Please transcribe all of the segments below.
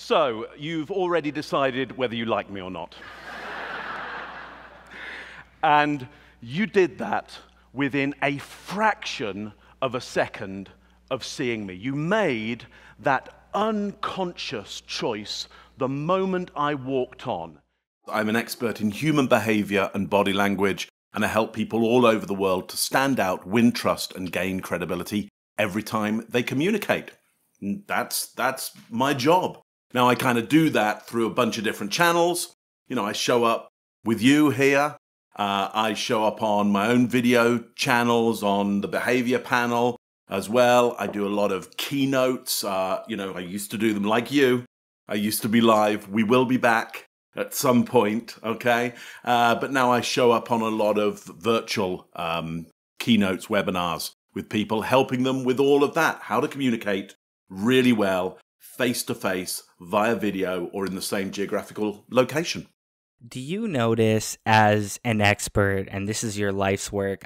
So, you've already decided whether you like me or not. And you did that within a fraction of a second of seeing me. You made that unconscious choice the moment I walked on. I'm an expert in human behavior and body language, and I help people all over the world to stand out, win trust, and gain credibility every time they communicate. That's my job. Now, I kind of do that through a bunch of different channels. You know, I show up with you here. I show up on my own video channels, on the behavior panel as well. I do a lot of keynotes. I used to do them like you. I used to be live. We will be back at some point, okay? But now I show up on a lot of virtual keynotes, webinars with people, helping them with all of that, how to communicate really well, face-to-face, via video, or in the same geographical location. Do you notice as an expert, and this is your life's work,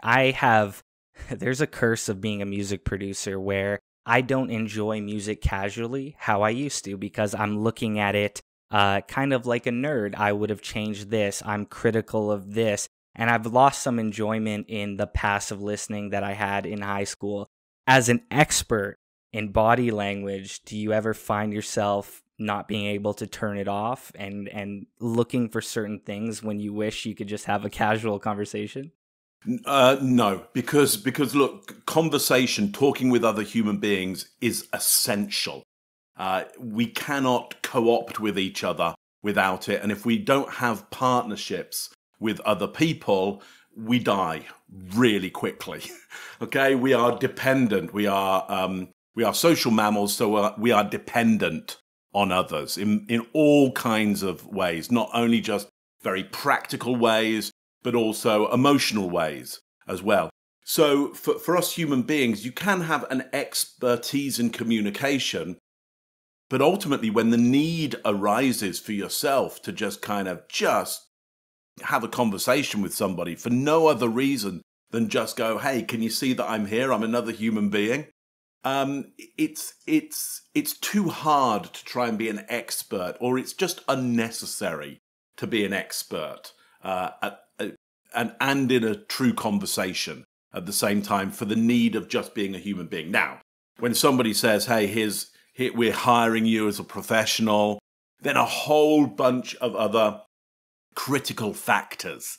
there's a curse of being a music producer where I don't enjoy music casually how I used to because I'm looking at it kind of like a nerd. I would have changed this. I'm critical of this. And I've lost some enjoyment in the passive listening that I had in high school. As an expert in body language, do you ever find yourself not being able to turn it off and looking for certain things when you wish you could just have a casual conversation? No, because look, conversation, talking with other human beings is essential. We cannot co-opt with each other without it. And if we don't have partnerships with other people, we die really quickly. Okay, we are dependent. We are social mammals, so we are dependent on others in all kinds of ways, not only just very practical ways, but also emotional ways as well. So for us human beings, you can have an expertise in communication, but ultimately when the need arises for yourself to just have a conversation with somebody for no other reason than just go, hey, can you see that I'm here? I'm another human being. It's too hard to try and be an expert, or it's just unnecessary to be an expert and in a true conversation at the same time for the need of just being a human being. Now, when somebody says, hey, we're hiring you as a professional, then a whole bunch of other critical factors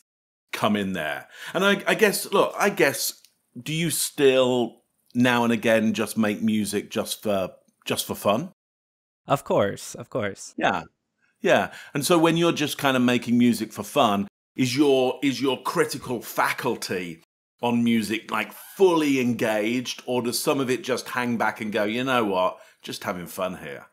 come in there. And I guess, do you still now and again just make music just for fun? Of course. Yeah. And so when you're just kind of making music for fun, is your critical faculty on music like fully engaged, or does some of it just hang back and go, you know what, just having fun here?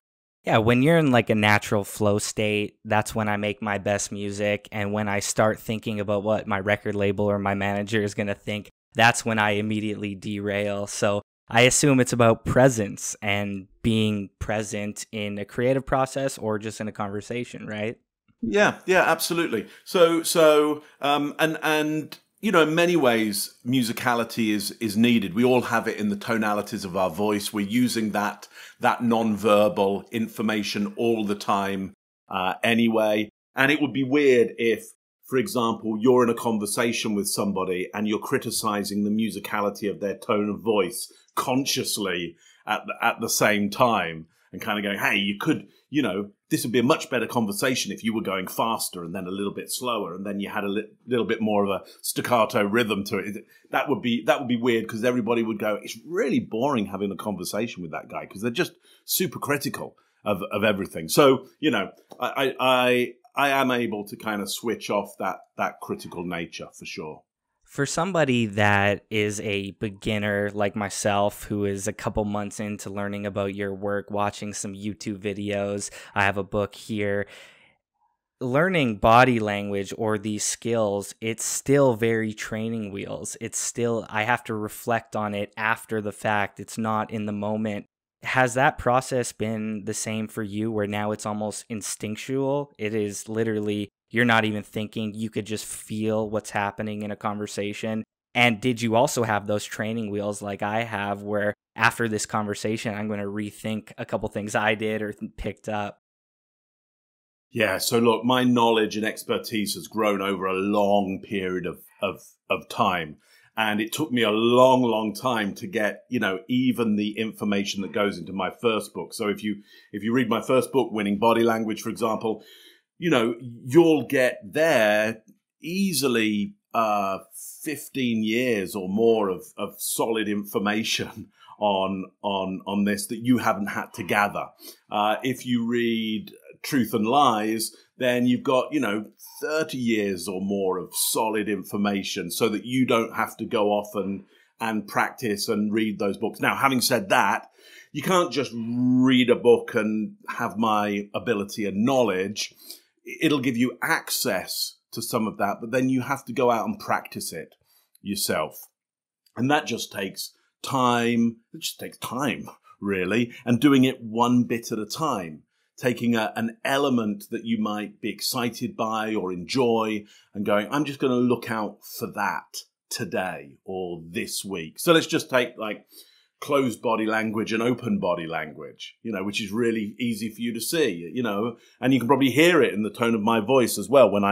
Yeah, when you're in like a natural flow state, that's when I make my best music. And when I start thinking about what my record label or my manager is going to think, that's when I immediately derail. So I assume it's about presence and being present in a creative process or just in a conversation, right? Yeah, absolutely. So, in many ways, musicality is needed. We all have it in the tonalities of our voice. We're using that non-verbal information all the time, anyway. And it would be weird if, for example, you're in a conversation with somebody and you're criticizing the musicality of their tone of voice consciously at the same time, and kind of going, hey, you could, this would be a much better conversation if you were going faster and then a little bit slower, and then you had a little bit more of a staccato rhythm to it. That would be weird, because everybody would go, it's really boring having a conversation with that guy, because they're just super critical of everything. So, I am able to kind of switch off that critical nature for sure. For somebody that is a beginner like myself, who is a couple months into learning about your work, watching some YouTube videos, I have a book here, learning body language or these skills, it's still very training wheels. It's still, I have to reflect on it after the fact. It's not in the moment. Has that process been the same for you, where now it's almost instinctual? It is literally, you're not even thinking, you could just feel what's happening in a conversation. And did you also have those training wheels like I have, where after this conversation, I'm going to rethink a couple things I did or picked up? Yeah, so look, my knowledge and expertise has grown over a long period of time. And it took me a long, long time to get, even the information that goes into my first book. So if you read my first book, Winning Body Language, for example, you'll get there easily 15 years or more of solid information on this that you haven't had to gather. If you read Truth and Lies, then you've got, 30 years or more of solid information so that you don't have to go off and practice and read those books. Now, having said that, you can't just read a book and have my ability and knowledge. It'll give you access to some of that, but then you have to go out and practice it yourself. And that just takes time. It just takes time, really, and doing it one bit at a time. Taking an element that you might be excited by or enjoy and going, I'm just going to look out for that today or this week. So let's just take like closed body language and open body language, which is really easy for you to see, and you can probably hear it in the tone of my voice as well. When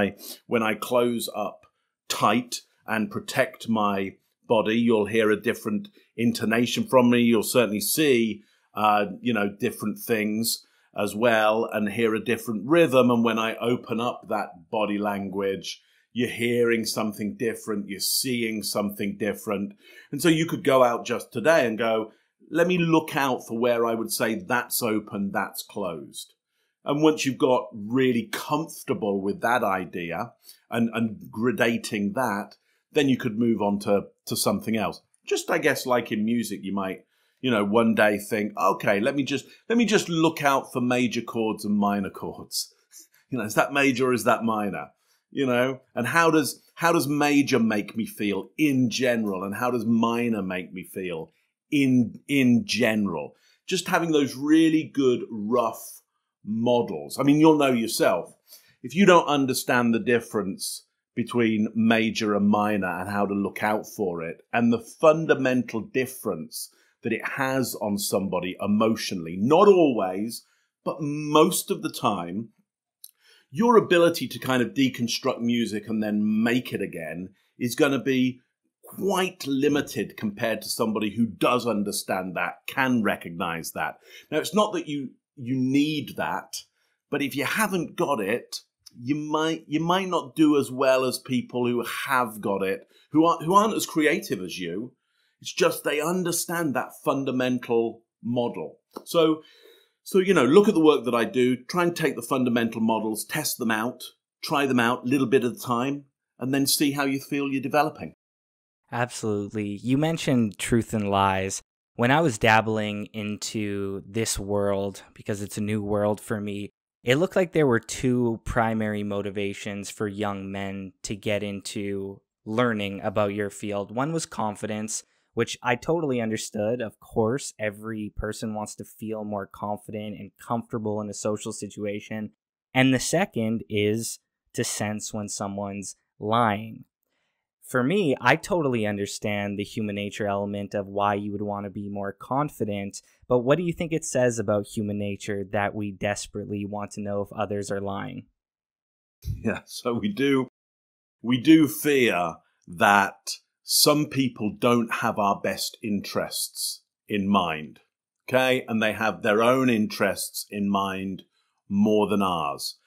I close up tight and protect my body, you'll hear a different intonation from me. You'll certainly see, different things as well and hear a different rhythm. And when I open up that body language, you're hearing something different, you're seeing something different. And so you could go out just today and go, let me look out for where I would say that's open, that's closed. And once you've got really comfortable with that idea and gradating that, then you could move on to something else. Just, I guess, like in music, you might one day think, okay, let me just look out for major chords and minor chords. Is that major or is that minor? And how does major make me feel in general? And how does minor make me feel in general? Just having those really good rough models. I mean, you'll know yourself, if you don't understand the difference between major and minor and how to look out for it and the fundamental difference that it has on somebody emotionally, not always, but most of the time, your ability to kind of deconstruct music and then make it again is going to be quite limited compared to somebody who does understand that, can recognize that. Now, it's not that you need that, but if you haven't got it, you might not do as well as people who have got it, who aren't as creative as you. It's just they understand that fundamental model. So look at the work that I do, try and take the fundamental models, test them out, try them out a little bit at a time, and then see how you feel you're developing. Absolutely. You mentioned Truth and Lies. When I was dabbling into this world, because it's a new world for me, it looked like there were two primary motivations for young men to get into learning about your field. One was confidence, which I totally understood. Of course, every person wants to feel more confident and comfortable in a social situation. And the second is to sense when someone's lying. For me, I totally understand the human nature element of why you would want to be more confident, but what do you think it says about human nature that we desperately want to know if others are lying? Yeah, so we do fear that some people don't have our best interests in mind, okay? And they have their own interests in mind more than ours.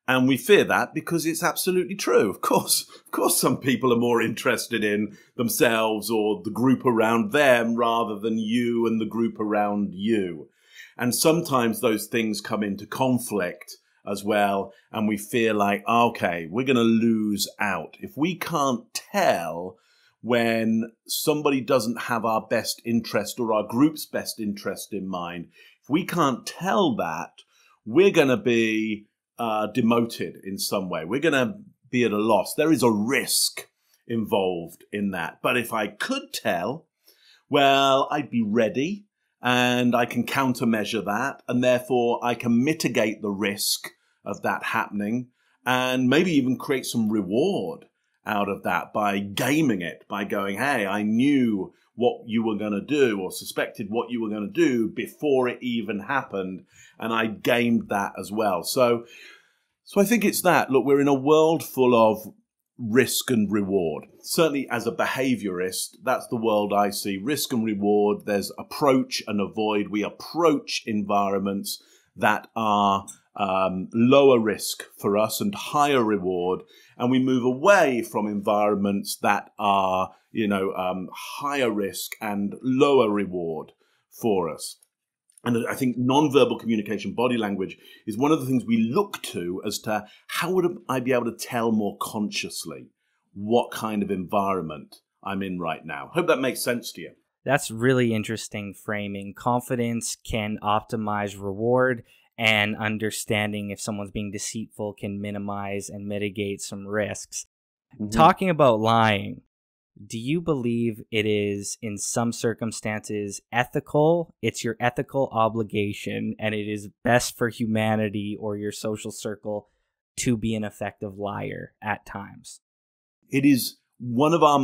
And we fear that because it's absolutely true. Of course, some people are more interested in themselves or the group around them rather than you and the group around you. And sometimes those things come into conflict as well. And we feel like, okay, we're going to lose out. If we can't tell when somebody doesn't have our best interest or our group's best interest in mind, if we can't tell that, we're going to be demoted in some way. We're going to be at a loss. There is a risk involved in that. But if I could tell, well, I'd be ready and I can countermeasure that. And therefore I can mitigate the risk of that happening and maybe even create some reward out of that by gaming it, by going, hey, I knew what you were going to do or suspected what you were going to do before it even happened. And I gamed that as well. So So I think it's that. Look, we're in a world full of risk and reward. Certainly as a behaviorist, that's the world I see. Risk and reward. There's approach and avoid. We approach environments that are lower risk for us and higher reward. And we move away from environments that are, higher risk and lower reward for us. And I think nonverbal communication, body language, is one of the things we look to as to how would I be able to tell more consciously what kind of environment I'm in right now. Hope that makes sense to you. That's really interesting framing. Confidence can optimize reward, and understanding if someone's being deceitful can minimize and mitigate some risks. Mm-hmm. Talking about lying, do you believe it is, in some circumstances, ethical? It's your ethical obligation, and it is best for humanity or your social circle to be an effective liar at times? Lying is one of our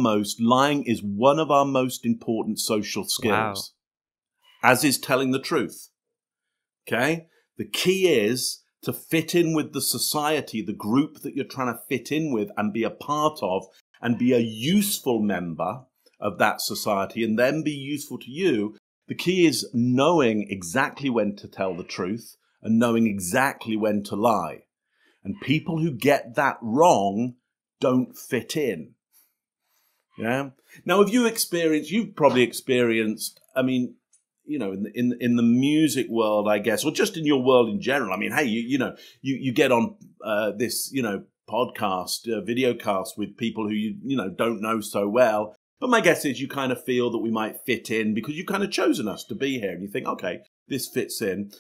most important social skills, as is telling the truth. Okay? The key is to fit in with the society, the group that you're trying to fit in with and be a part of, and be a useful member of that society, and then be useful to you. The key is knowing exactly when to tell the truth and knowing exactly when to lie. And people who get that wrong don't fit in. Yeah. Now, you've probably experienced, in the music world, I guess, or just in your world in general. I mean, hey, you get on this, podcast, video cast with people who you don't know so well. But my guess is you kind of feel that we might fit in because you've kind of chosen us to be here, and you think, okay, this fits in.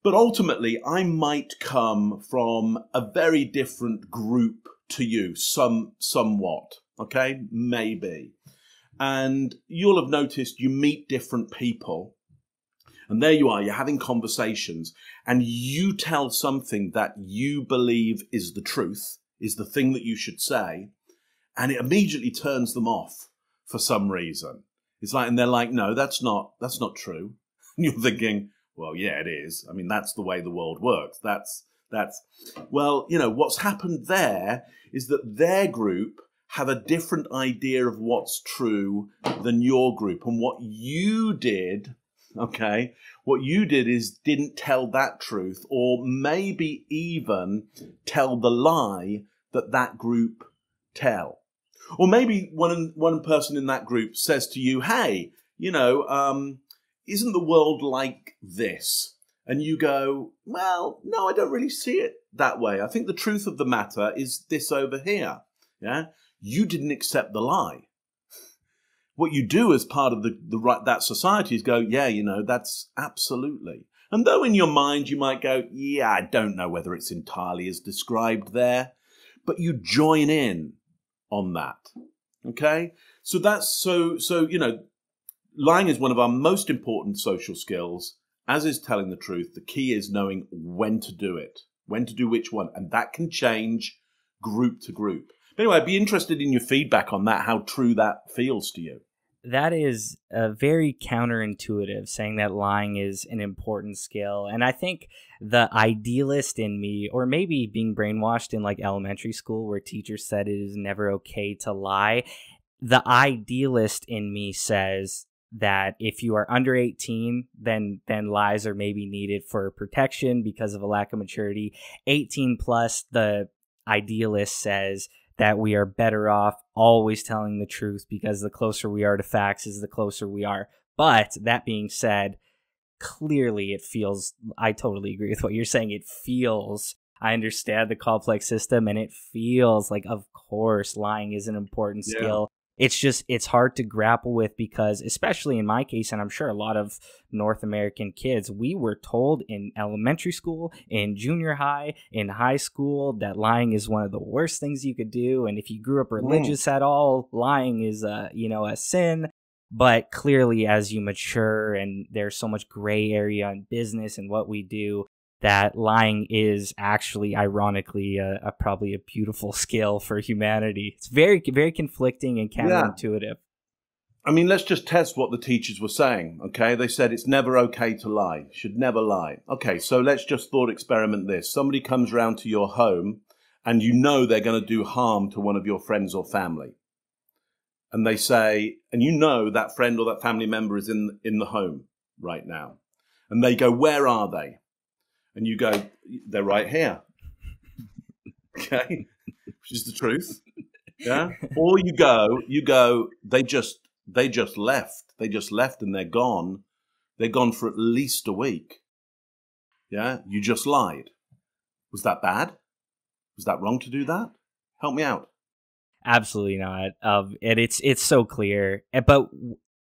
But ultimately, I might come from a very different group to you, somewhat, okay, maybe. And you'll have noticed you meet different people, and there you are, you're having conversations, and you tell something that you believe is the truth, is the thing that you should say, and it immediately turns them off for some reason. It's like, and they're like, no, that's not true. And you're thinking, well, yeah, it is. I mean, that's the way the world works. Well, what's happened there is that their group have a different idea of what's true than your group. And what you did is didn't tell that truth, or maybe even tell the lie that group tell. Or maybe one person in that group says to you, hey, isn't the world like this? And you go, well, no, I don't really see it that way. I think the truth of the matter is this over here. Yeah, you didn't accept the lie. What you do as part of that society is go, yeah, that's absolutely. And though in your mind you might go, yeah, I don't know whether it's entirely as described there, but you join in on that. Okay? So lying is one of our most important social skills, as is telling the truth. The key is knowing when to do it, when to do which one, and that can change group to group. But anyway, I'd be interested in your feedback on that, how true that feels to you. That is very counterintuitive, saying that lying is an important skill. And I think the idealist in me, or maybe being brainwashed in like elementary school where teachers said it is never okay to lie, the idealist in me says that if you are under 18, then lies are maybe needed for protection because of a lack of maturity. 18 plus, the idealist says that we are better off always telling the truth because the closer we are to facts is the closer we are. But that being said, clearly it feels, I totally agree with what you're saying. It feels, I understand the complex system, and it feels like, of course, lying is an important skill. It's hard to grapple with because, especially in my case, and I'm sure a lot of North American kids, we were told in elementary school, in junior high, in high school, that lying is one of the worst things you could do. And if you grew up religious at all, lying is a sin. But clearly, as you mature, and there's so much gray area in business and what we do, that lying is actually, ironically, probably a beautiful skill for humanity. It's very, very conflicting and counterintuitive. I mean, let's just test what the teachers were saying, okay? They said it's never okay to lie, should never lie. Okay, so let's just thought experiment this. Somebody comes round to your home and you know they're going to do harm to one of your friends or family. And they say, and you know that friend or that family member is in the home right now. And they go, where are they? And you go, they're right here. Okay, which is the truth. Yeah. Or you go, they just left. They just left and they're gone. They're gone for at least a week. Yeah. You just lied. Was that bad? Was that wrong to do that? Help me out. Absolutely not. And it's so clear. But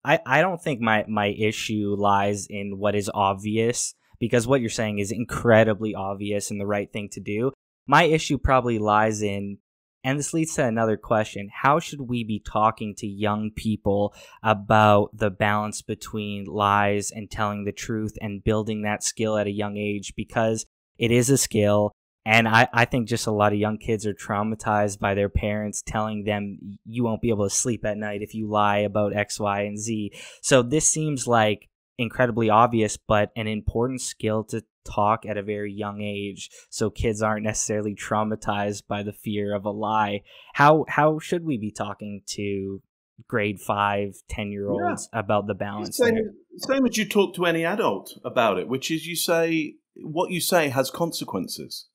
I don't think my issue lies in what is obvious, because what you're saying is incredibly obvious and the right thing to do. My issue probably lies in, and this leads to another question, how should we be talking to young people about the balance between lies and telling the truth and building that skill at a young age? Because it is a skill, and I think just a lot of young kids are traumatized by their parents telling them you won't be able to sleep at night if you lie about X, Y, and Z. So this seems like incredibly obvious, but an important skill to talk at a very young age, so kids aren't necessarily traumatized by the fear of a lie. How should we be talking to grade 5, 10-year-olds about the balance there? Same as you talk to any adult about it, which is you say, what you say has consequences.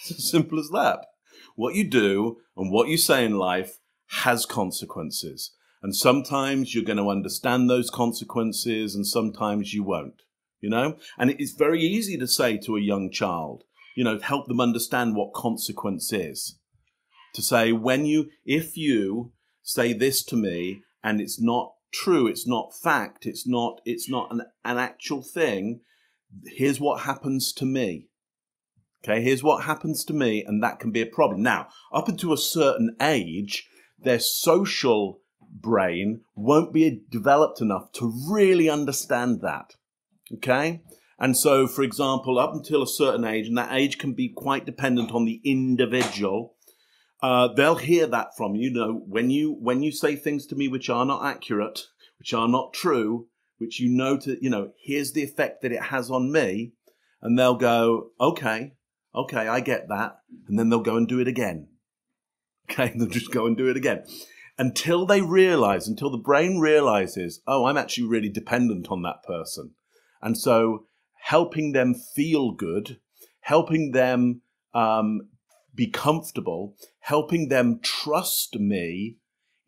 It's as simple as that. What you do and what you say in life has consequences. And sometimes you're going to understand those consequences and sometimes you won't, you know? And it's very easy to say to a young child, you know, help them understand what consequence is. To say, if you say this to me and it's not true, it's not fact, it's not an actual thing, here's what happens to me. Okay, here's what happens to me, and that can be a problem. Now, up until a certain age, their social brain won't be developed enough to really understand that. Okay? And so, for example, up until a certain age, and that age can be quite dependent on the individual, they'll hear that from you. You know, when you say things to me which are not accurate, which are not true, which here's the effect that it has on me, and they'll go, okay, I get that. And then they'll go and do it again. Okay, they'll just go and do it again. Until the brain realizes, oh, I'm actually really dependent on that person. And so helping them feel good, helping them be comfortable, helping them trust me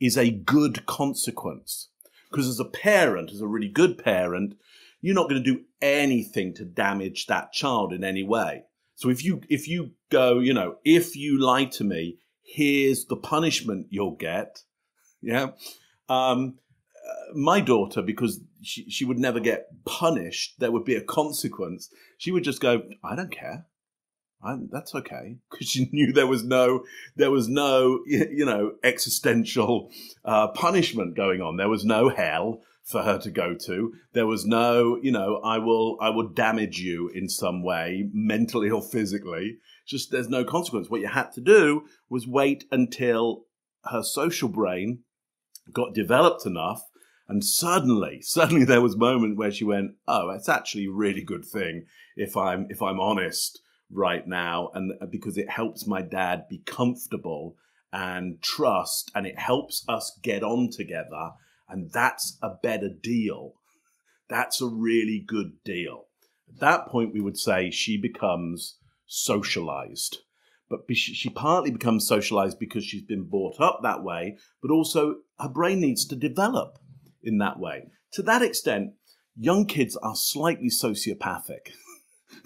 is a good consequence. Because as a parent, as a really good parent, you're not going to do anything to damage that child in any way. So if you go, you know, if you lie to me, here's the punishment you'll get. Yeah. My daughter, because she would never get punished, there would be a consequence. She would just go, I don't care. That's okay. Because she knew there was no, existential punishment going on. There was no hell for her to go to. There was no, I will damage you in some way, mentally or physically. Just there's no consequence. What you had to do was wait until her social brain got developed enough, and suddenly there was a moment where she went, oh, it's actually a really good thing if I'm honest right now, and because it helps my dad be comfortable and trust, and it helps us get on together, and that's a better deal. That's a really good deal. At that point, we would say she becomes socialized. But she partly becomes socialized because she's been brought up that way, but also her brain needs to develop in that way. To that extent, young kids are slightly sociopathic.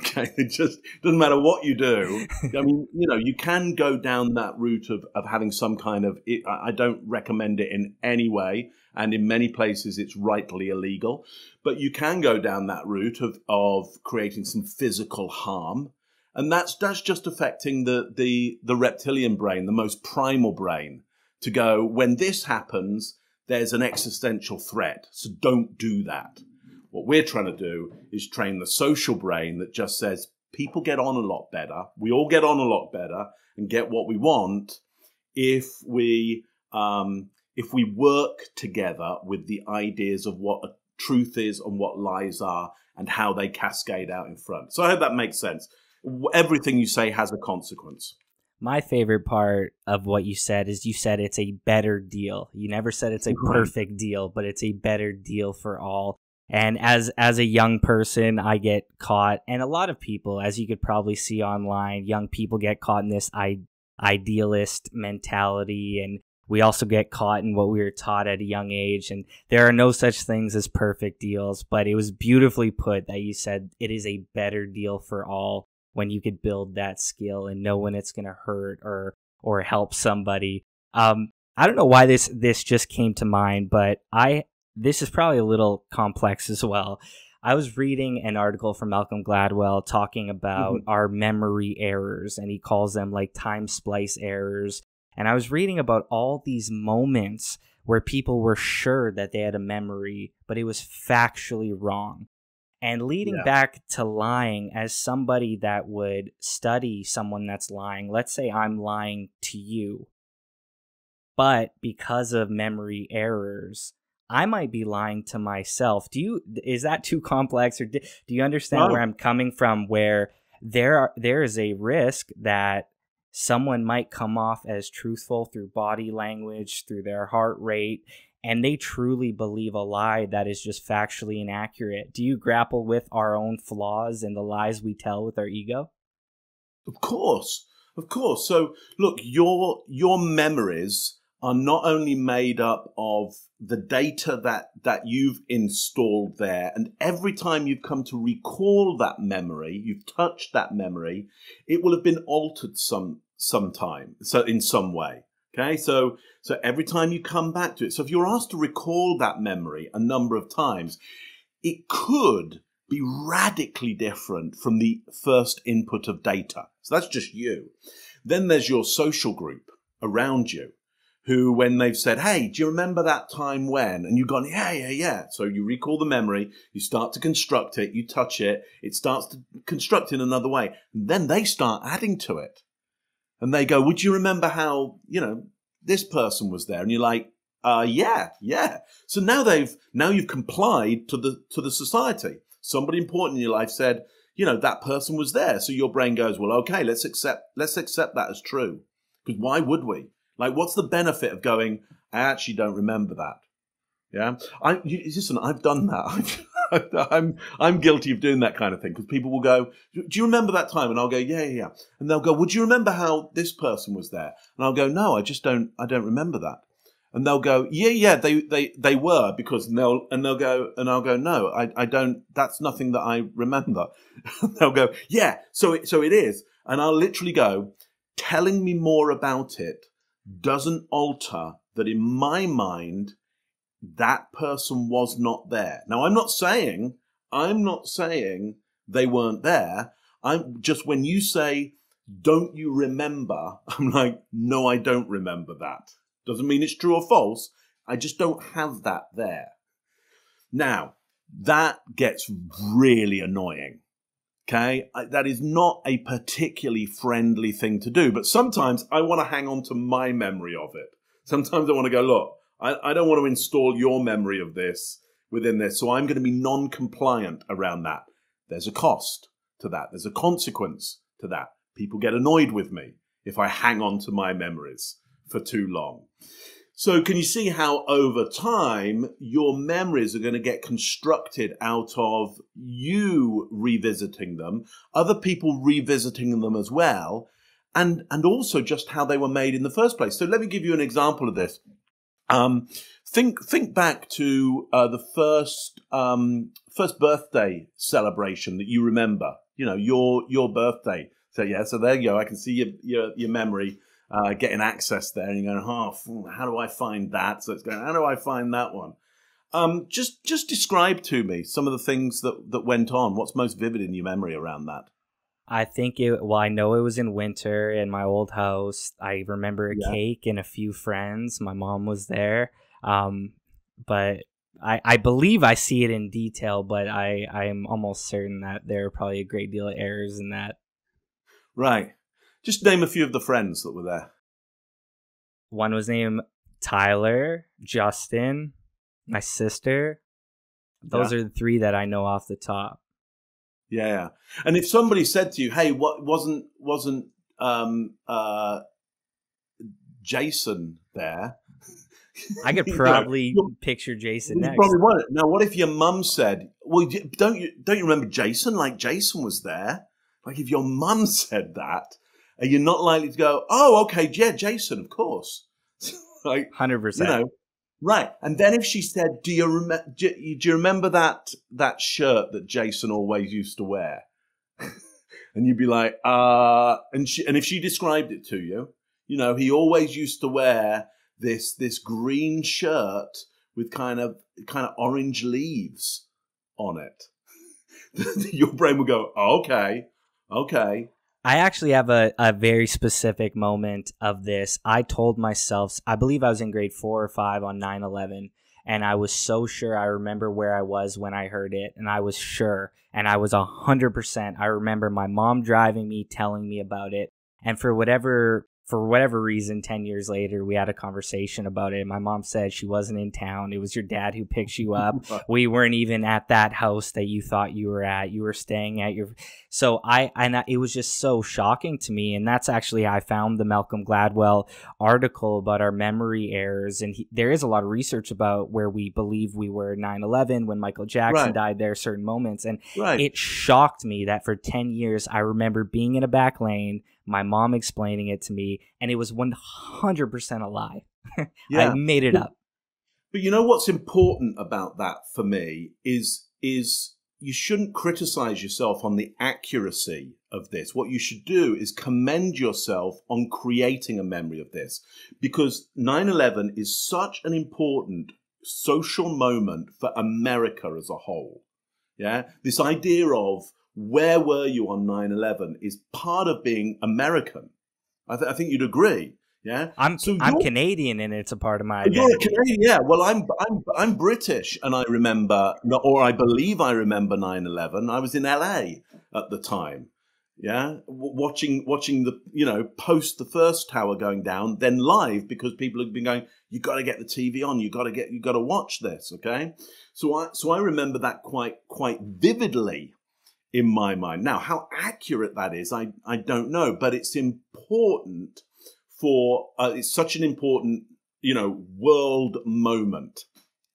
Okay, it just doesn't matter what you do. I mean, you can go down that route of having some kind of, I don't recommend it in any way, and in many places it's rightly illegal, but you can go down that route of creating some physical harm. And that's just affecting the reptilian brain, the most primal brain, to go, when this happens, there's an existential threat, so don't do that. What we're trying to do is train the social brain that just says people get on a lot better. We all get on a lot better and get what we want if we if we work together with the ideas of what a truth is and what lies are and how they cascade out in front. So I hope that makes sense. Everything you say has a consequence. My favorite part of what you said is you said it's a better deal. You never said it's a perfect deal, but it's a better deal for all. And as a young person, I get caught, and a lot of people, as you could probably see online, young people get caught in this idealist mentality, and we also get caught in what we were taught at a young age. And there are no such things as perfect deals, but it was beautifully put that you said it is a better deal for all when you could build that skill and know when it's going to hurt or help somebody. I don't know why this just came to mind, but this is probably a little complex as well. I was reading an article from Malcolm Gladwell talking about our memory errors, and he calls them like time splice errors. And I was reading about all these moments where people were sure that they had a memory, but it was factually wrong. And leading back to lying, as somebody that would study someone that's lying, let's say I'm lying to you, but because of memory errors, I might be lying to myself. Is that too complex, or do you understand where I'm coming from, where there is a risk that someone might come off as truthful through body language, through their heart rate, and they truly believe a lie that is just factually inaccurate? Do you grapple with our own flaws and the lies we tell with our ego? Of course. So look, your memories are not only made up of the data that you've installed there, and every time you've come to recall that memory, you've touched that memory, it will have been altered sometime, so in some way. Okay, so every time you come back to it, so if you're asked to recall that memory a number of times, it could be radically different from the first input of data. So that's just you. Then there's your social group around you, who, when they've said, hey, do you remember that time when? And you've gone, yeah. So you recall the memory, you start to construct it, you touch it, it starts to construct in another way. And then they start adding to it. And they go, would you remember how, this person was there? And you're like, yeah. So now you've complied to the society. Somebody important in your life said, that person was there. So your brain goes, well, okay, let's accept that as true. Because why would we? Like, what's the benefit of going, I actually don't remember that? Yeah. Listen, I've done that. I'm guilty of doing that kind of thing, because people will go, do you remember that time? And I'll go, yeah. And they'll go, would you remember how this person was there? And I'll go, no, I don't remember that. And they'll go, yeah, they were, because they'll go, and I'll go, no, I don't, that's nothing that I remember. They'll go, yeah, so it is. And I'll literally go, telling me more about it doesn't alter that in my mind, that person was not there. Now, I'm not saying they weren't there. I'm just, when you say, don't you remember? I'm like, no, I don't remember that. Doesn't mean it's true or false. I just don't have that there. Now, that gets really annoying. Okay? That is not a particularly friendly thing to do, but sometimes I want to hang on to my memory of it. Sometimes I want to go, look, I don't want to install your memory of this within this, so I'm going to be non-compliant around that. There's a cost to that. There's a consequence to that. People get annoyed with me if I hang on to my memories for too long. So can you see how over time your memories are going to get constructed out of you revisiting them, other people revisiting them as well, and also just how they were made in the first place. So let me give you an example of this. Think back to the first birthday celebration that you remember. Your birthday. So yeah, so there you go. I can see your memory getting access there, and you're going, how do I find that? So it's going, how do I find that one? Just describe to me some of the things that went on. What's most vivid in your memory around that? I know it was in winter in my old house. I remember a cake and a few friends. My mom was there. But I believe I see it in detail, but I am almost certain that there are probably a great deal of errors in that. Right. Just name a few of the friends that were there. One was named Tyler, Justin, my sister. Those are the three that I know off the top. Yeah. And if somebody said to you, hey, what wasn't Jason there? I could probably picture Jason next. Probably won't. Now, what if your mum said, well, don't you remember Jason? Like, Jason was there. Like, if your mum said that, are you not likely to go, oh, okay, yeah, Jason, of course. Like, 100%. Right. And then if she said, do you remember that shirt that Jason always used to wear? And you'd be like, and if she described it to you, he always used to wear this green shirt with kind of orange leaves on it. Your brain would go, oh, okay. I actually have a very specific moment of this. I told myself, I believe I was in grade 4 or 5 on 9/11, and I was so sure I remember where I was when I heard it, and I was sure, and I was 100%. I remember my mom driving me, telling me about it, and for whatever reason, 10 years later, we had a conversation about it. My mom said she wasn't in town. It was your dad who picked you up. We weren't even at that house that you thought you were at. You were staying at your... So it was just so shocking to me. And that's actually how I found the Malcolm Gladwell article about our memory errors. And there is a lot of research about where we believe we were 9/11 when Michael Jackson died. There are certain moments. And it shocked me that for 10 years, I remember being in a back lane, my mom explaining it to me, and it was 100% a lie. I made it up. But you know what's important about that for me is you shouldn't criticize yourself on the accuracy of this. What you should do is commend yourself on creating a memory of this, because 9/11 is such an important social moment for America as a whole. Yeah, this idea of where were you on 9/11 is part of being American. I think you'd agree. Yeah, I'm Canadian, and it's a part of my identity. You're Canadian, yeah. Well, I'm British, and I remember, or I believe I remember 9/11. I was in LA at the time. Yeah, watching the post the first tower going down, then live, because people have been going, you got to get the TV on, you got to watch this. Okay, so I remember that quite vividly in my mind. Now, how accurate that is, I don't know, but it's important for, it's such an important, world moment.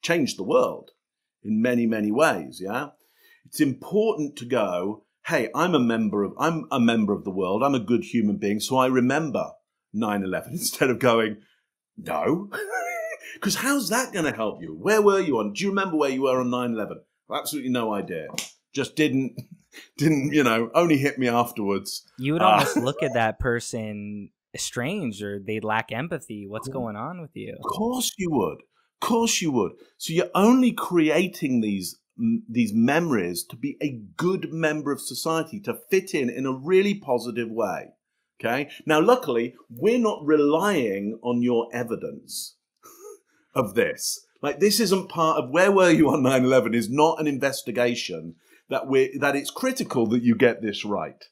Changed the world in many, many ways, yeah? It's important to go, hey, I'm a member of the world, I'm a good human being, so I remember 9/11, instead of going, no. Because how's that going to help you? Where were you on? Do you remember where you were on 9/11? Absolutely no idea. Just didn't, only hit me afterwards. You would almost look at that person strange, or they'd lack empathy. What's going on with you? Of course you would. So you're only creating these memories to be a good member of society, to fit in a really positive way. Okay. Now, luckily, we're not relying on your evidence of this. Like, this isn't part of where were you on 9/11 is not an investigation that it's critical that you get this right.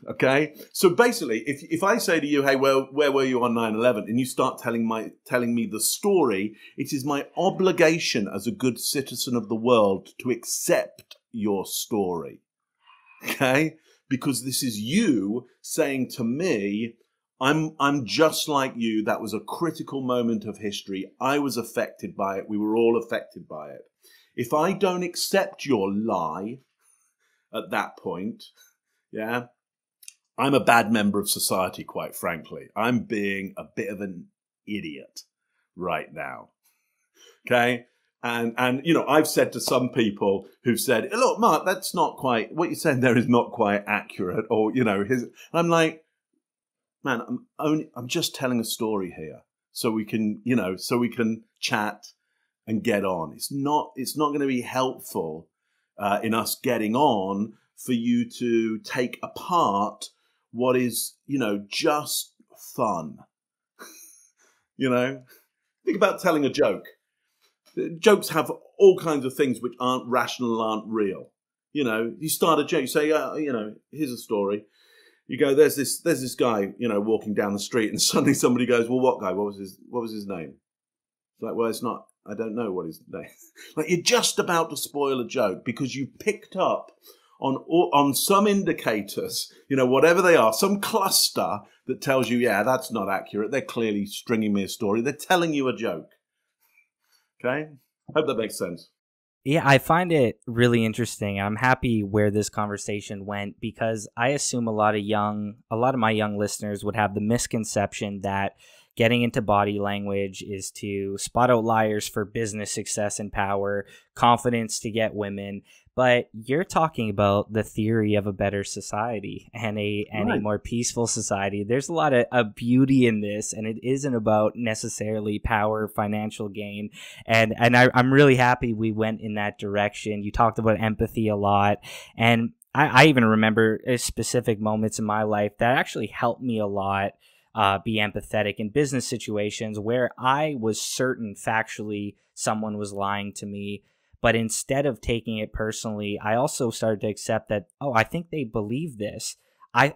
Okay? So basically, if I say to you, hey, where were you on 9/11? And you start telling me the story, it is my obligation as a good citizen of the world to accept your story. Okay? Because this is you saying to me, I'm just like you. That was a critical moment of history. I was affected by it. We were all affected by it. If I don't accept your lie at that point, yeah, I'm a bad member of society, quite frankly. I'm being a bit of an idiot right now. Okay? And I've said to some people who've said, look, Mark, that's not quite, what you're saying there is not quite accurate, or, I'm like, man, I'm just telling a story here so we can chat and get on. It's not going to be helpful in us getting on for you to take apart what is, just fun. Think about telling a joke. Jokes have all kinds of things which aren't rational, aren't real. You start a joke, you say, here's a story. You go, there's this guy, walking down the street, and suddenly somebody goes, well, what guy? What was his name? It's like, well, it's not. I don't know what his name. Like, you're just about to spoil a joke because you picked up on some indicators, whatever they are, some cluster that tells you, yeah, that's not accurate. They're clearly stringing me a story. They're telling you a joke. Okay? Hope that makes sense. Yeah, I find it really interesting. I'm happy where this conversation went because I assume a lot of my young listeners would have the misconception that getting into body language is to spot out liars for business success and power, confidence to get women. But you're talking about the theory of a better society and a more peaceful society. There's a lot of beauty in this, and it isn't about necessarily power, financial gain. And I'm really happy we went in that direction. You talked about empathy a lot, and I even remember specific moments in my life that actually helped me a lot be empathetic in business situations where I was certain factually someone was lying to me. But instead of taking it personally, I also started to accept that, I think they believe this. I'm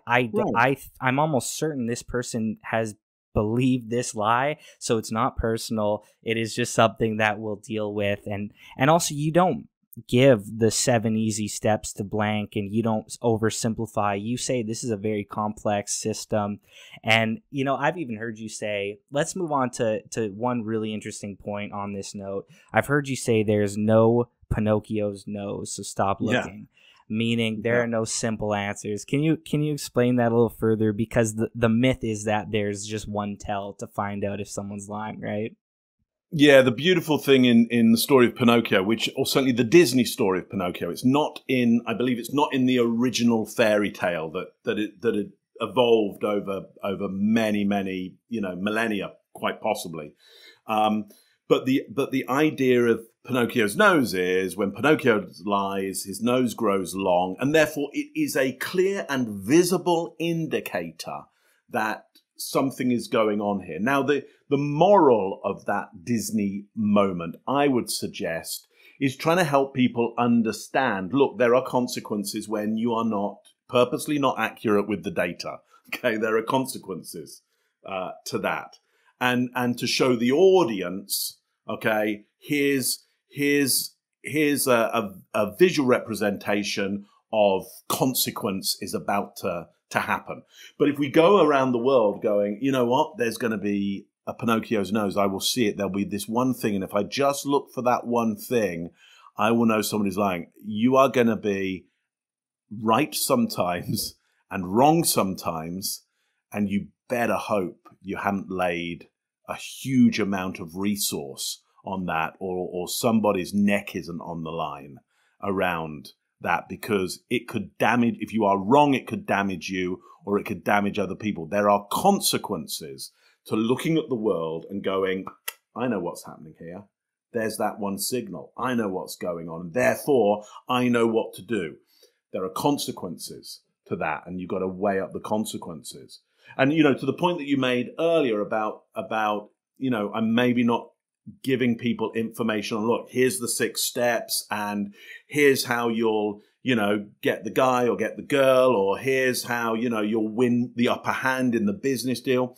almost certain this person has believed this lie, so it's not personal. It is just something that we'll deal with. And also, you don't give the 7 easy steps to blank, and you don't oversimplify. You say this is a very complex system. And, I've even heard you say, let's move on to one really interesting point on this note. I've heard you say there's no Pinocchio's nose, so stop looking. Yeah. Meaning there are no simple answers. Can you explain that a little further? Because the myth is that there's just one tell to find out if someone's lying, right? Yeah, the beautiful thing in the story of Pinocchio, or certainly the Disney story of Pinocchio, I believe it's not in the original fairy tale that it evolved over many, many, millennia, quite possibly. But the idea of Pinocchio's nose is when Pinocchio lies, his nose grows long, and therefore it is a clear and visible indicator that something is going on here. Now, the moral of that Disney moment, I would suggest, is trying to help people understand, look, there are consequences when you are purposely not accurate with the data. Okay, there are consequences to that. And to show the audience, okay, here's a visual representation of consequence is about to happen. But if we go around the world going, you know what, there's going to be a Pinocchio's nose, I will see it, there'll be this one thing, and if I just look for that one thing, I will know somebody's lying. You are going to be right sometimes and wrong sometimes, and you better hope you haven't laid a huge amount of resource on that, or somebody's neck isn't on the line around that, because it could damage, if you are wrong, it could damage you, or it could damage other people. There are consequences to looking at the world and going, I know what's happening here. There's that one signal. I know what's going on. Therefore, I know what to do. There are consequences to that, and you've got to weigh up the consequences. And, to the point that you made earlier about I'm maybe not giving people information on, look, here's the 6 steps, and here's how you'll, get the guy or get the girl, or here's how, you'll win the upper hand in the business deal.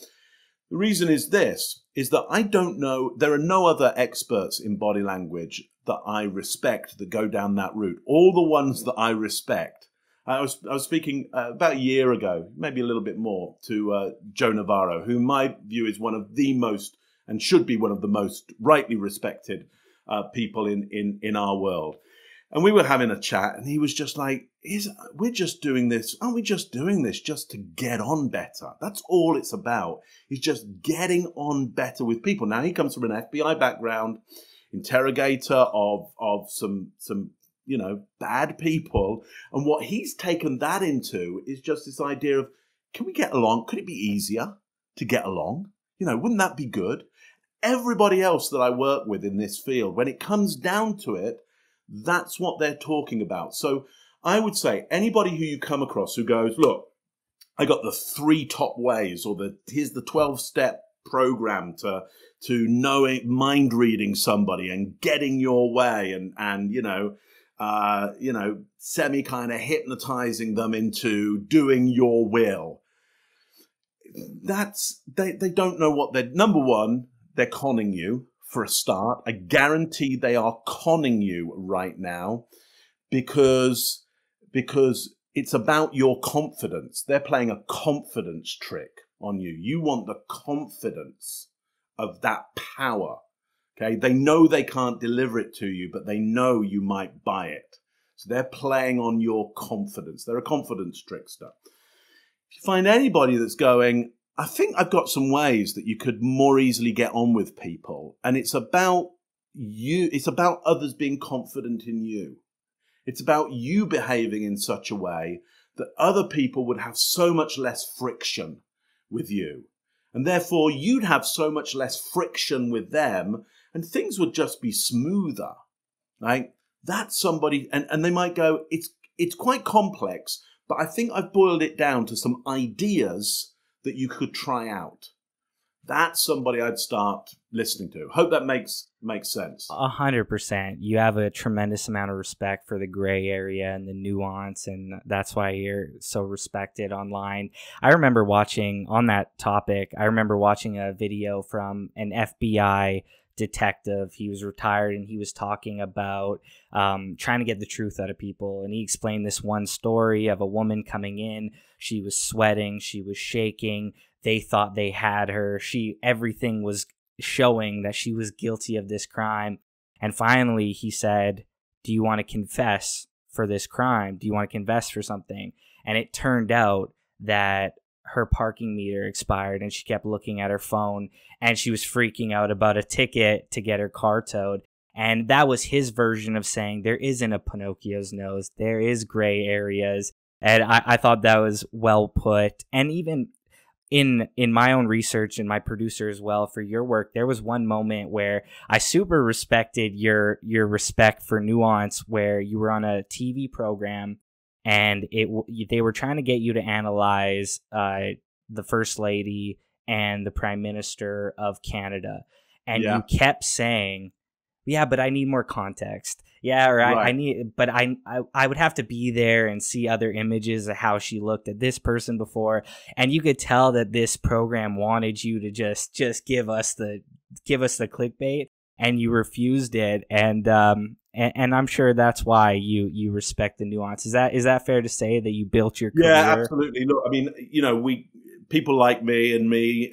The reason is that I don't know, there are no other experts in body language that I respect that go down that route. All the ones that I respect, I was speaking about a year ago, maybe a little bit more, to Joe Navarro, who in my view is one of the most, and should be one of the most rightly respected people in our world. And we were having a chat, and he was just like, we're just doing this. Aren't we just doing this just to get on better? That's all it's about, is just getting on better with people. Now, he comes from an FBI background, interrogator of some bad people. And what he's taken that into is just this idea of, can we get along? Could it be easier to get along? Wouldn't that be good? Everybody else that I work with in this field, when it comes down to it, that's what they're talking about. So I would say anybody who you come across who goes, look, I got the 3 top ways, or here's the 12-step program to knowing, mind reading somebody and getting your way, and semi kind of hypnotizing them into doing your will. They don't know what they're, number one, they're conning you for a start. I guarantee they are conning you right now because it's about your confidence. They're playing a confidence trick on you. You want the confidence of that power. Okay, they know they can't deliver it to you, but they know you might buy it. So they're playing on your confidence. They're a confidence trickster. If you find anybody that's going, I think I've got some ways that you could more easily get on with people, and it's about you, it's about others being confident in you. It's about you behaving in such a way that other people would have so much less friction with you. And therefore, you'd have so much less friction with them, and things would just be smoother, right? That's somebody, and they might go, it's quite complex, but I think I've boiled it down to some ideas that you could try out. That's somebody I'd start listening to. Hope that makes sense. 100%. You have a tremendous amount of respect for the gray area and the nuance, and that's why you're so respected online. I remember watching, on that topic, I remember watching a video from an FBI detective. He was retired, and he was talking about trying to get the truth out of people. And he explained this one story of a woman coming in. She was sweating. She was shaking. They thought they had her. Everything was showing that she was guilty of this crime. And finally, he said, do you want to confess for this crime? Do you want to confess for something? And it turned out that her parking meter expired, and she kept looking at her phone, and she was freaking out about a ticket to get her car towed. And that was his version of saying there isn't a Pinocchio's nose. There is gray areas. And I thought that was well put. And even in my own research, and my producer as well for your work, there was one moment where I super respected your respect for nuance, where you were on a TV program, and they were trying to get you to analyze the First Lady and the Prime Minister of Canada. And you kept saying, yeah, but I need more context. Yeah, or I would have to be there and see other images of how she looked at this person before. And you could tell that this program wanted you to just give us the clickbait, and you refused it. And I'm sure that's why you respect the nuance. Is that fair to say, that you built your career? Yeah, absolutely. Look, I mean, people like me,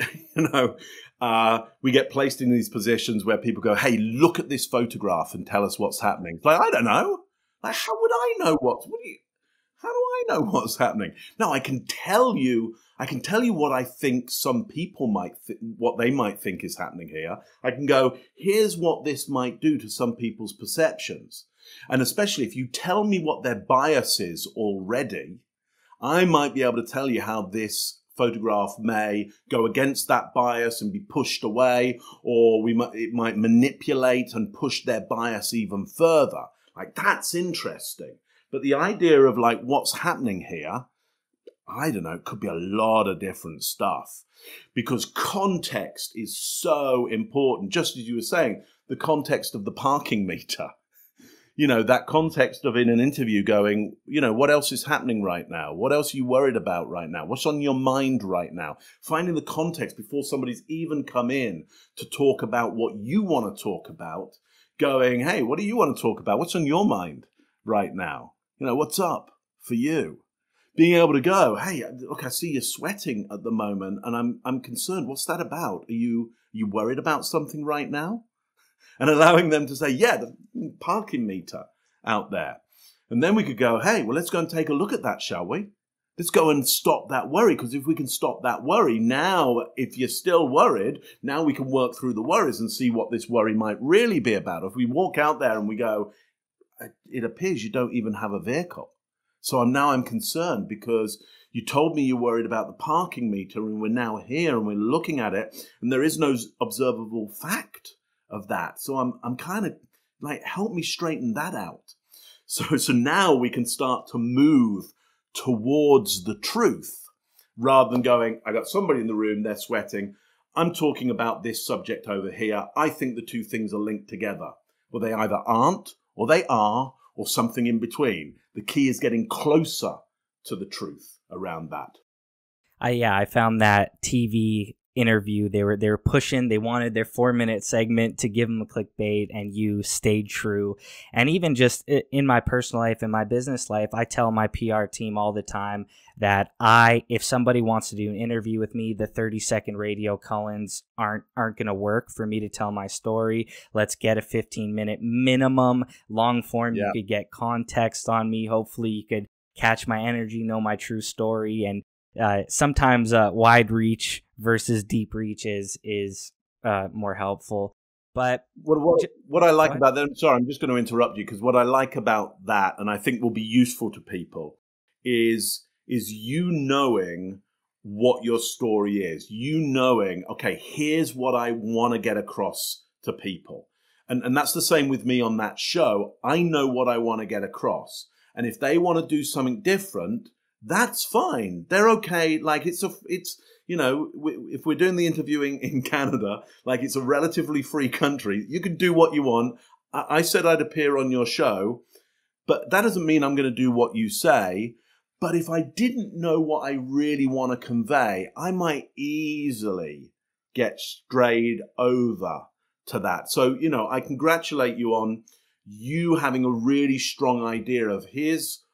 we get placed in these positions where people go, hey, look at this photograph and tell us what's happening. It's like, I don't know. Like, how would I know how do I know what's happening? No, I can tell you what I think some people what they might think is happening here. I can go, here's what this might do to some people's perceptions. And especially if you tell me what their bias is already, I might be able to tell you how this photograph may go against that bias and be pushed away, or it might manipulate and push their bias even further. Like, that's interesting. But the idea of like what's happening here, I don't know, it could be a lot of different stuff, because context is so important. Just as you were saying, the context of the parking meter. That context of in an interview going, what else is happening right now? What else are you worried about right now? What's on your mind right now? Finding the context before somebody's even come in to talk about what you want to talk about, going, hey, what do you want to talk about? What's on your mind right now? What's up for you? Being able to go, hey, look, I see you're sweating at the moment, and I'm concerned. What's that about? Are you worried about something right now? And allowing them to say, yeah, the parking meter out there. And then we could go, hey, well, let's go and take a look at that, shall we? Let's go and stop that worry, because if we can stop that worry, now, if you're still worried, now we can work through the worries and see what this worry might really be about. If we walk out there and we go, it appears you don't even have a vehicle. So I'm concerned because you told me you're worried about the parking meter, and we're now here and we're looking at it, and there is no observable fact of that. So I'm kind of like, help me straighten that out. So now we can start to move towards the truth, rather than going, I got somebody in the room, they're sweating, I'm talking about this subject over here, I think the two things are linked together. Well, they either aren't, or they are, or something in between. The key is getting closer to the truth around that. I found that TV interview, they were pushing, they wanted their 4-minute segment to give them a clickbait, and you stayed true. And even just in my personal life, in my business life, I tell my PR team all the time that if somebody wants to do an interview with me, the 30-second radio call-ins aren't going to work for me to tell my story. Let's get a 15-minute minimum. Long form, You could get context on me. Hopefully you could catch my energy, know my true story. And sometimes wide reach versus deep reach is more helpful. But what I like about that, sorry, I'm just going to interrupt you, because what I like about that, and I think will be useful to people, is you knowing what your story is. You knowing, okay, here's what I want to get across to people. And that's the same with me on that show. I know what I want to get across. And if they want to do something different, that's fine. They're okay. Like it's you know, if we're doing the interviewing in Canada, like it's a relatively free country, you can do what you want. I said I'd appear on your show, but that doesn't mean I'm going to do what you say. But if I didn't know what I really want to convey, I might easily get strayed over to that. So, you know, I congratulate you on you having a really strong idea of here's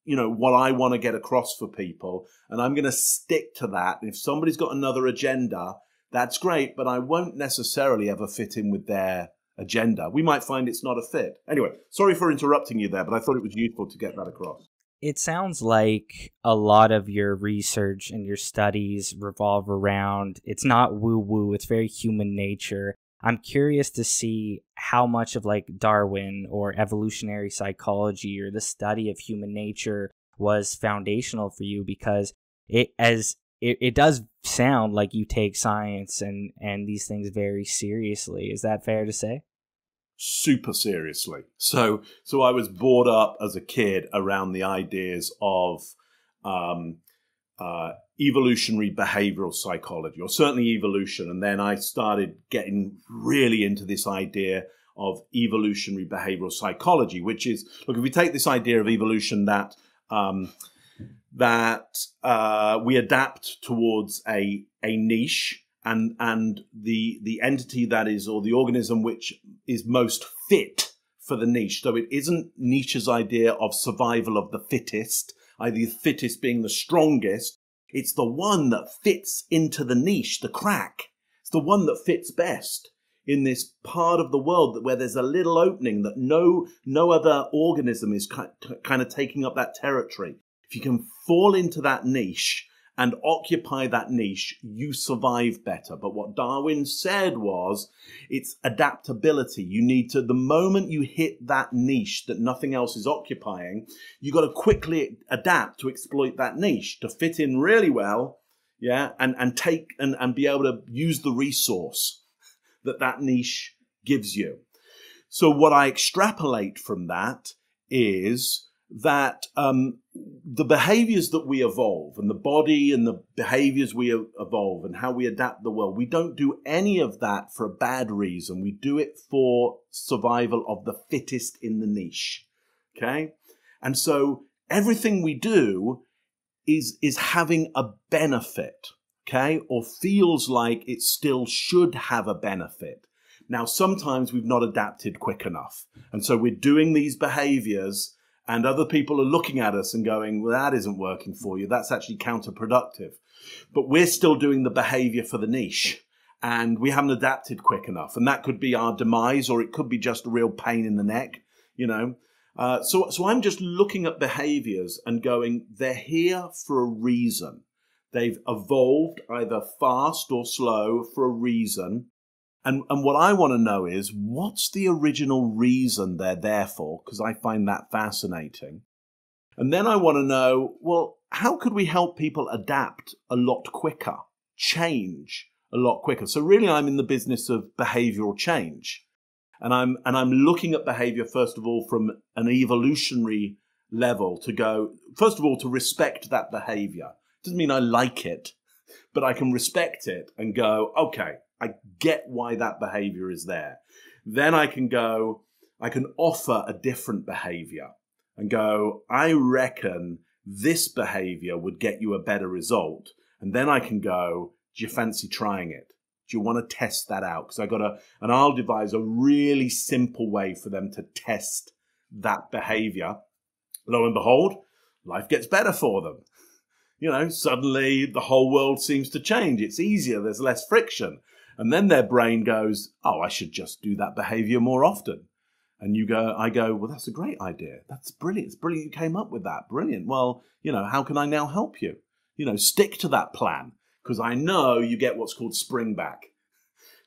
you know, what I want to get across for people, and I'm going to stick to that. And if somebody's got another agenda, that's great, but I won't necessarily ever fit in with their agenda. We might find it's not a fit. Anyway, sorry for interrupting you there, but I thought it was useful to get that across. It sounds like a lot of your research and your studies revolve around, it's not woo-woo, it's very human nature. I'm curious to see how much of like Darwin or evolutionary psychology or the study of human nature was foundational for you, because it does sound like you take science and these things very seriously. Is that fair to say? Super seriously. So I was brought up as a kid around the ideas of evolutionary behavioral psychology, or certainly evolution. And then I started getting really into this idea of evolutionary behavioral psychology, which is, look, if we take this idea of evolution that we adapt towards a niche, and the entity that is, or the organism which is most fit for the niche. So it isn't Nietzsche's idea of survival of the fittest, either the fittest being the strongest. It's the one that fits into the niche, the crack. It's the one that fits best in this part of the world where there's a little opening that no other organism is kind of taking up that territory. If you can fall into that niche and occupy that niche, you survive better. But what Darwin said was, it's adaptability. You need to, the moment you hit that niche that nothing else is occupying, you got to quickly adapt to exploit that niche, to fit in really well, yeah, and take and be able to use the resource that niche gives you. So what I extrapolate from that is that the behaviors that we evolve, and the body and the behaviors we evolve and how we adapt the world, we don't do any of that for a bad reason. We do it for survival of the fittest in the niche. Okay? And so everything we do is having a benefit, okay? Or feels like it still should have a benefit. Now, sometimes we've not adapted quick enough. And so we're doing these behaviors, and other people are looking at us and going, well, that isn't working for you. That's actually counterproductive. But we're still doing the behavior for the niche, and we haven't adapted quick enough. And that could be our demise, or it could be just a real pain in the neck, you know. So I'm just looking at behaviors and going, they're here for a reason. They've evolved either fast or slow for a reason. And what I want to know is, what's the original reason they're there for? Because I find that fascinating. And then I want to know, well, how could we help people adapt a lot quicker, change a lot quicker? So really, I'm in the business of behavioral change. And I'm looking at behavior, first of all, from an evolutionary level, to go, first of all, to respect that behavior. Doesn't mean I like it, but I can respect it and go, okay, I get why that behavior is there. Then I can go, I can offer a different behavior and go, I reckon this behavior would get you a better result. And then I can go, do you fancy trying it? Do you want to test that out? Because and I'll devise a really simple way for them to test that behavior. Lo and behold, life gets better for them. Suddenly the whole world seems to change. It's easier. There's less friction. And then their brain goes, oh, I should just do that behavior more often. And I go, well, that's a great idea. That's brilliant. It's brilliant you came up with that. Brilliant. Well, how can I now help you? Stick to that plan, because I know you get what's called spring back.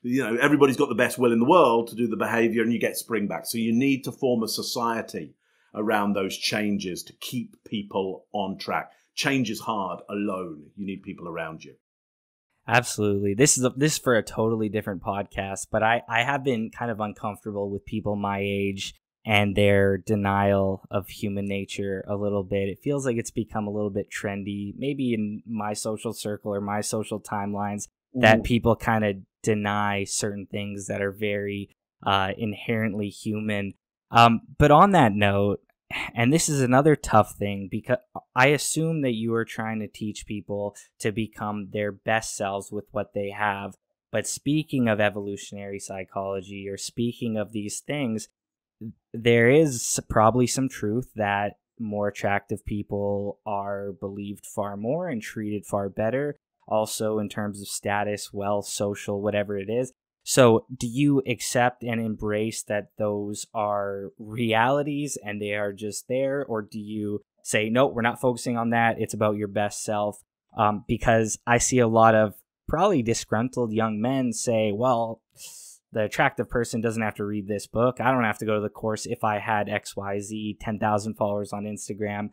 Everybody's got the best will in the world to do the behavior, and you get spring back. So you need to form a society around those changes to keep people on track. Change is hard alone. You need people around you. Absolutely. This is for a totally different podcast, but I have been kind of uncomfortable with people my age and their denial of human nature a little bit. It feels like it's become a little bit trendy, maybe in my social circle or my social timelines, that people kind of deny certain things that are very inherently human. But on that note, and this is another tough thing, because I assume that you are trying to teach people to become their best selves with what they have. But speaking of evolutionary psychology, or speaking of these things, there is probably some truth that more attractive people are believed far more and treated far better. Also in terms of status, wealth, social, whatever it is. So do you accept and embrace that those are realities and they are just there? Or do you say, no, we're not focusing on that. It's about your best self? Because I see a lot of probably disgruntled young men say, well, the attractive person doesn't have to read this book. I don't have to go to the course if I had XYZ, 10,000 followers on Instagram.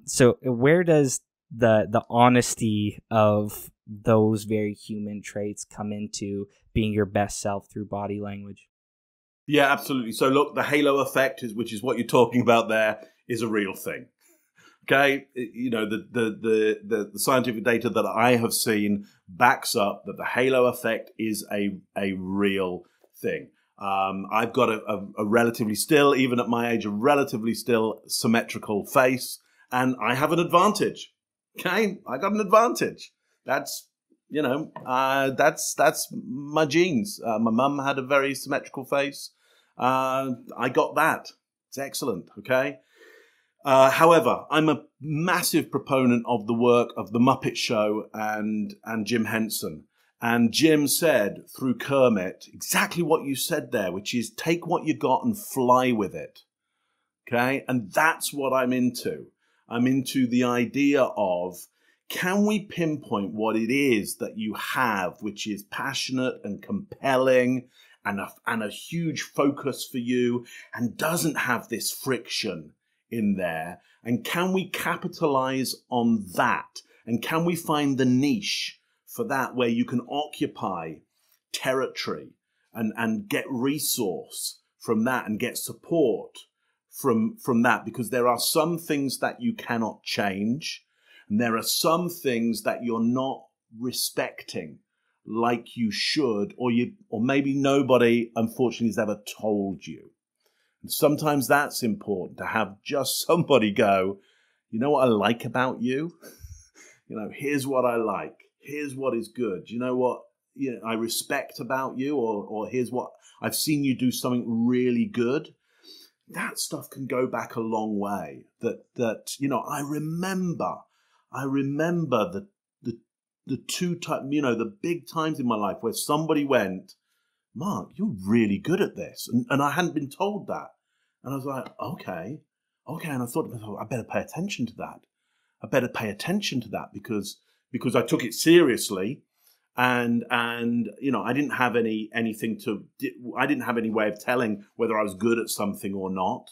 So where does the honesty of those very human traits come into being your best self through body language? Yeah, absolutely. So look, the halo effect, which is what you're talking about there, is a real thing. Okay, the scientific data that I have seen backs up that the halo effect is a real thing. I've got a relatively still, even at my age, a relatively still symmetrical face, and I have an advantage. Okay, I got an advantage. That's that's my genes. My mum had a very symmetrical face. I got that. It's excellent. Okay. However, I'm a massive proponent of the work of the Muppet Show and Jim Henson. And Jim said through Kermit exactly what you said there, which is take what you got and fly with it. Okay. And that's what I'm into. I'm into the idea of, can we pinpoint what it is that you have, which is passionate and compelling and a huge focus for you and doesn't have this friction in there? And can we capitalize on that? And can we find the niche for that where you can occupy territory and get resource from that and get support from that? Because there are some things that you cannot change. And there are some things that you're not respecting like you should, or maybe nobody, unfortunately, has ever told you. And sometimes that's important, to have just somebody go, you know what I like about you? Here's what I like. Here's what is good. You know what I respect about you, or here's what I've seen you do something really good. That stuff can go back a long way. I remember the two times, the big times in my life where somebody went, Mark, you're really good at this. And I hadn't been told that. And I was like, okay. And I thought, I better pay attention to that. Because I took it seriously. And I didn't have any way of telling whether I was good at something or not.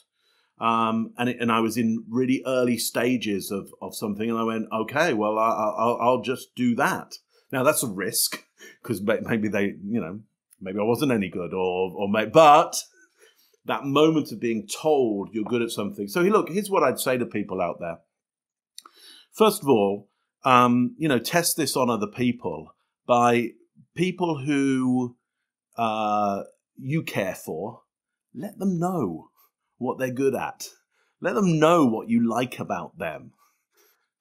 And I was in really early stages of something, and I went, okay, well, I'll just do that. Now that's a risk, because maybe maybe I wasn't any good, but that moment of being told you're good at something. So look, here's what I'd say to people out there. First of all, test this on other people by people who you care for, let them know what they're good at. Let them know what you like about them.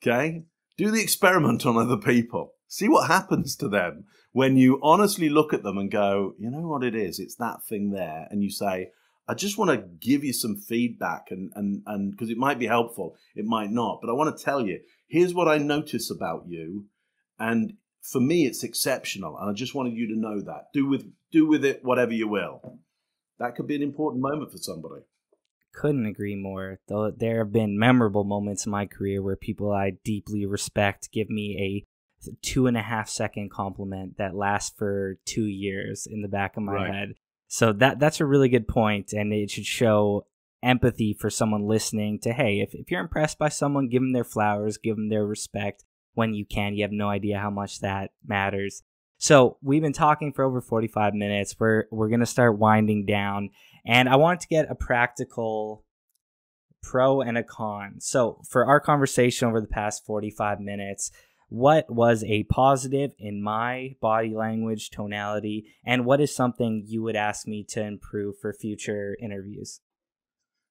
Okay? Do the experiment on other people. See what happens to them when you honestly look at them and go, you know what it is? It's that thing there. And you say, I just want to give you some feedback and because it might be helpful, it might not. But I want to tell you, here's what I notice about you. And for me, it's exceptional. And I just wanted you to know that. Do with it whatever you will. That could be an important moment for somebody. Couldn't agree more. Though there have been memorable moments in my career where people I deeply respect give me a 2.5 second compliment that lasts for 2 years in the back of my head. So that's a really good point, and it should show empathy for someone listening to, hey, if you're impressed by someone, give them their flowers, give them their respect when you can. You have no idea how much that matters. So we've been talking for over 45 minutes. We're going to start winding down, and I wanted to get a practical pro and a con. So for our conversation over the past 45 minutes, what was a positive in my body language, tonality, and what is something you would ask me to improve for future interviews?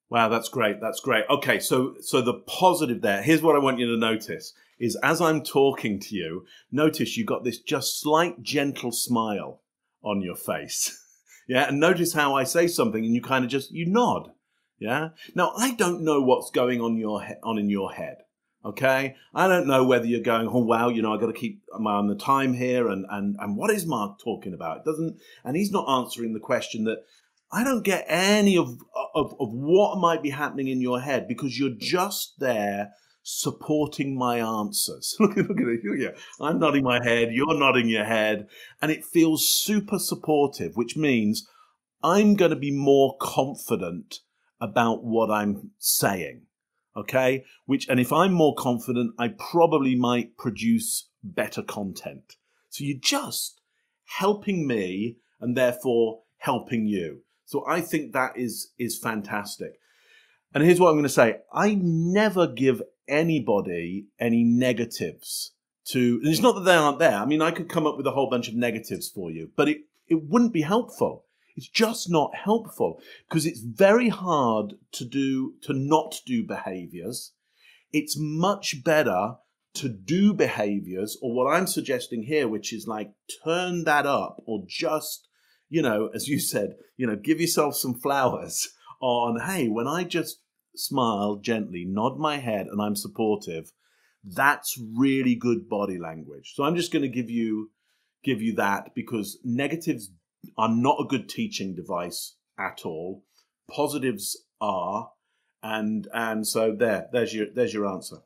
Wow, that's great. That's great. Okay, so the positive there, here's what I want you to notice, is as I'm talking to you, notice you got this just slight gentle smile on your face. Yeah, and notice how I say something and you kind of you nod. Yeah. Now, I don't know what's going on in your head. Okay, I don't know whether you're going, oh wow, you know, I got to keep my on the time here, and what is Mark talking about? It doesn't, and he's not answering the question that I don't get any of what might be happening in your head because you're just there supporting my answers. Look at it, yeah. I'm nodding my head, you're nodding your head, and it feels super supportive, which means I'm going to be more confident about what I'm saying. Okay, and if I'm more confident, I probably might produce better content. So you're just helping me and therefore helping you. So I think that is fantastic. And here's what I'm going to say. I never give anybody any negatives and it's not that they aren't there. I mean, I could come up with a whole bunch of negatives for you, but it wouldn't be helpful. It's just not helpful because it's very hard to not do behaviors. It's much better to do behaviors, or what I'm suggesting here, which is like turn that up, or just, you know, as you said, you know, give yourself some flowers on, hey, when I just smile gently, nod my head, and I'm supportive, that's really good body language. So I'm just going to give you that because negatives are not a good teaching device at all. Positives are, and so there's your answer.